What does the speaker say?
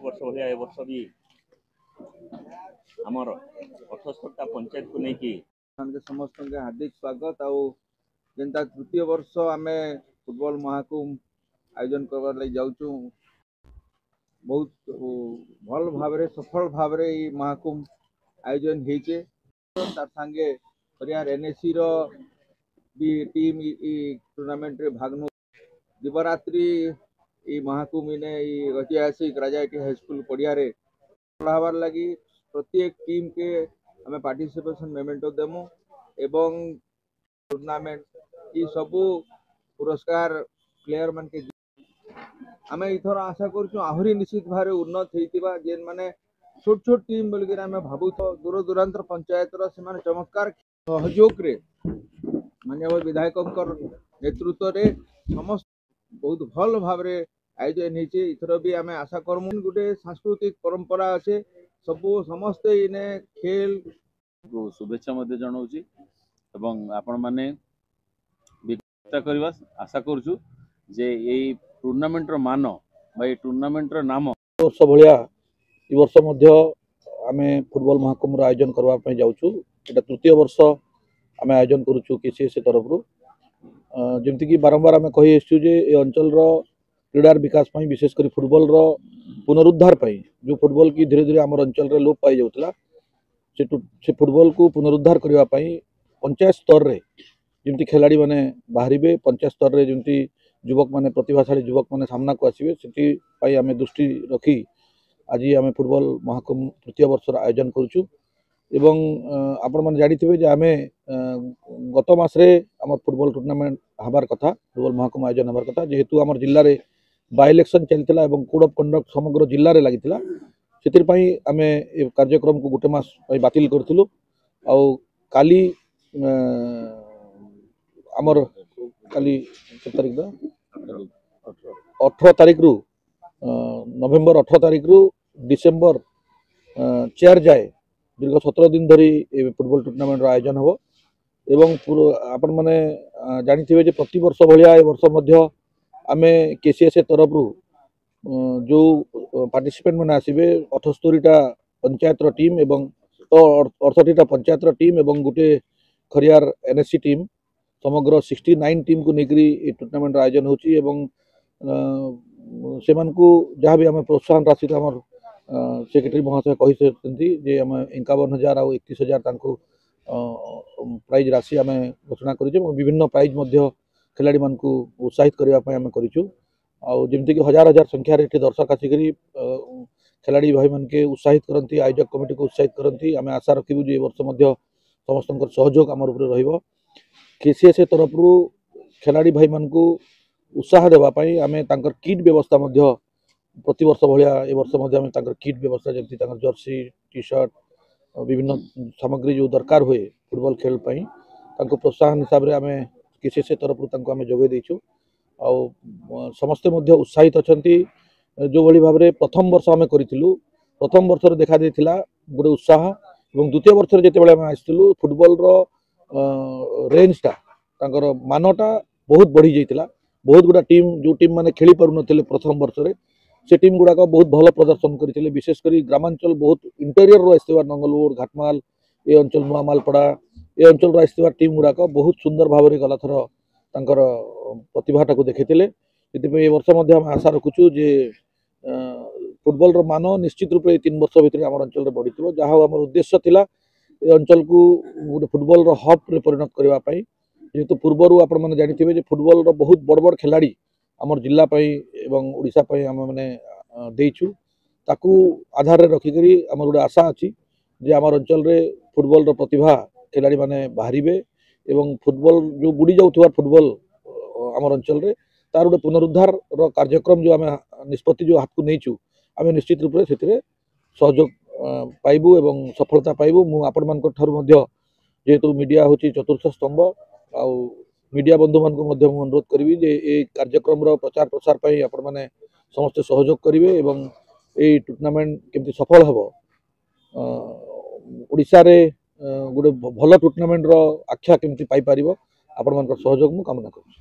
वर्ष भाया ए वर्ष भी आमर 78टा पंचायत को लेकिन समस्त हार्दिक स्वागत आंता तृतीय वर्ष आम फुटबॉल महाकुंभ आयोजन करवार लगी जाऊँ बहुत भल भाव सफल भाव महाकुंभ आयोजन होचे तार संगे हरियाणा एनएससी रो भी टीम टूर्नामेंट रे भाग न दिवरात्रि महाकुंभ इने ऐतिहासिक राजाटी हाईस्कूल पड़िया पढ़ावार लगी प्रत्येक टीम के हमें पार्टिसिपेशन मेमेंटो देमु एवं टूर्नामेंट ये सबू पुरस्कार प्लेयर मान के आम इथर आशा करूँ निश्चित भाव उन्नत होता जेन मैंने छोट छोट टीम बोलिक आम भावु दूर दूरांतर पंचायत से चमत्कार सहयोग माननीय विधायक नेतृत्व रे समस्त बहुत भल भाव आयोजन होती इथर भी आम आशा करमु गोटे सांस्कृतिक परंपरा अच्छे सबू समस्ते इने खेल शुभेच्छा जनाऊँगी आपण मैंने करवा आशा करूँ जे यही टूर्नामेंट रो मान भाई टूर्नामेंट रो नाम वर्ष भाया वर्ष आम फुटबॉल महाकुंभ आयोजन करने जाऊँ एटा तृतीय वर्ष आम आयोजन करुचु केसीएस तरफ जमती बारंबार आम कही आसचु जे ए अंचल क्रीडार विकास विशेषकर फुटबॉल रो पुनरुद्धार जो फुटबॉल की धीरे धीरे आम अंचल रे लोप पाई जाउतला से फुटबॉल को पुनरुद्धार करने पंचायत स्तर रे जमती खिलाड़ी माने बाहरिबे पंचायत स्तर रे जमती युवक माने प्रतिभाशाली युवक माने सामना को आसबे से आम दृष्टि रखी आज आम फुटबॉल महाकुंभ तृतीय वर्ष आयोजन करुचु एवं आपण मैंने जानी जे आम गत मासरे आम फुटबॉल टूर्नामेंट हबार कथा फुटबॉल महाकुंभ आयोजन हबार कथा जेहेतु आम जिले में बाय इलेक्शन चलता कोड ऑफ कंडक्ट समग्र जिले में लगी से आम ए कार्यक्रम को गोटे मास बातिल करूँ काली आमर काली तारीख 18 तारीख रु नवेम्बर 18 तारीख रु डिसेम्बर 4 जाए दीर्घ 17 दिन धरी फुटबॉल टूर्नामेंट आयोजन हम एवं आपण मैंने जानी प्रति वर्ष भाया वर्ष आम केसीएस तरफ जो पार्टिसिपेंट मैंने आसबे 78टा पंचायत टीम एवं 68टा पंचायत टीम एवं गोटे खरियार एनएससी टीम समग्र 69 टीम को लेकर टूर्नामेंट आयोजन होची एवं से जहाँ भी आम प्रोत्साहन राशि आम सेक्रेटरी महाशय कही जे आम 51,000 और 31,000 प्राइज राशि आम घोषणा कर विभिन्न प्राइज खिलाड़ी मान को उत्साहित करने आम करमती हजार हजार संख्यार दर्शक आसिक खिलाड़ी भाई मान के उत्साहित करती आयोजक कमिटी को उत्साहित करती आम आशा रखू जे वर्ष समस्त सहयोग आम ऊपर केसीएस तरफ खिलाड़ी भाई मान को उत्साह देवाई आम किट व्यवस्था प्रति वर्ष भाया ए वर्ष आम किट व्यवस्था जमी जर्सी टी शर्ट विभिन्न सामग्री जो दरकार हुए फुटबॉल खेल प्रोत्साहन हिसाब से आम केसीएस तरफ आम जोगे देचु आ समस्ते उत्साहित अच्छा जो भाई भाव प्रथम वर्ष आम करूँ प्रथम वर्ष देखा देता गोटे उत्साह और द्वितीय वर्ष जिते आसलु फुटबॉल रेंजटा मानटा बहुत बढ़ी जाता बहुत गुड़ा टीम जो टीम मैंने खेली पार ना प्रथम वर्ष से टीम गुड़ाक बहुत भल प्रदर्शन करते विशेषकर ग्रामांचल बहुत इंटेरियर आसवा नंगलूर घाटमाल ये अंचल नुआमालपड़ा ये अंचल आसवा टीम गुड़ाक बहुत सुंदर भाव में गला थर प्रतिभाटा को देखते ये वर्ष आशा रखुचु जे फुटबॉल मान निश्चित रूप 3 वर्ष भितर आम अंचल बढ़ी जहाँ आम उद्देश्य थिला ए अंचल को गोटे फुटबॉल हब रे परिणत करने जेहेतु पूर्वर आपण मैंने जानी फुटबॉल बहुत बड़ बड़ खिलाड़ी आम जिला एवं ओडिशा आम मैंने देचु ताकू आधार रखिक आम गोटे आशा अच्छी जे आम अंचल फुटबॉल प्रतिभा खिलाड़ी माने बाहरिबे एवं फुटबॉल जो बुड़ी जाऊा फुटबॉल आम अंचल तार गोटे पुनरुद्धार कार्यक्रम जो आम निष्पत्ति जो हाथ को नहींचु आम निश्चित रूप से सहयोग पाइबू एवं सफलता पाइबू मु आपण मान जेहेतु मीडिया हूँ चतुर्थ स्तंभ आ मीडिया बंधु मान अनुरोध करी जे ये कार्यक्रम प्रचार प्रसार पर आपण मैंने समस्त सहयोग करेंगे एवं ये टूर्नामेंट केमती सफल हम ओडिशा रे गोटे भल टूर्नामेंट आख्या केमती पाई पारिबो आपण मान सहयोग मु कामना करूँ।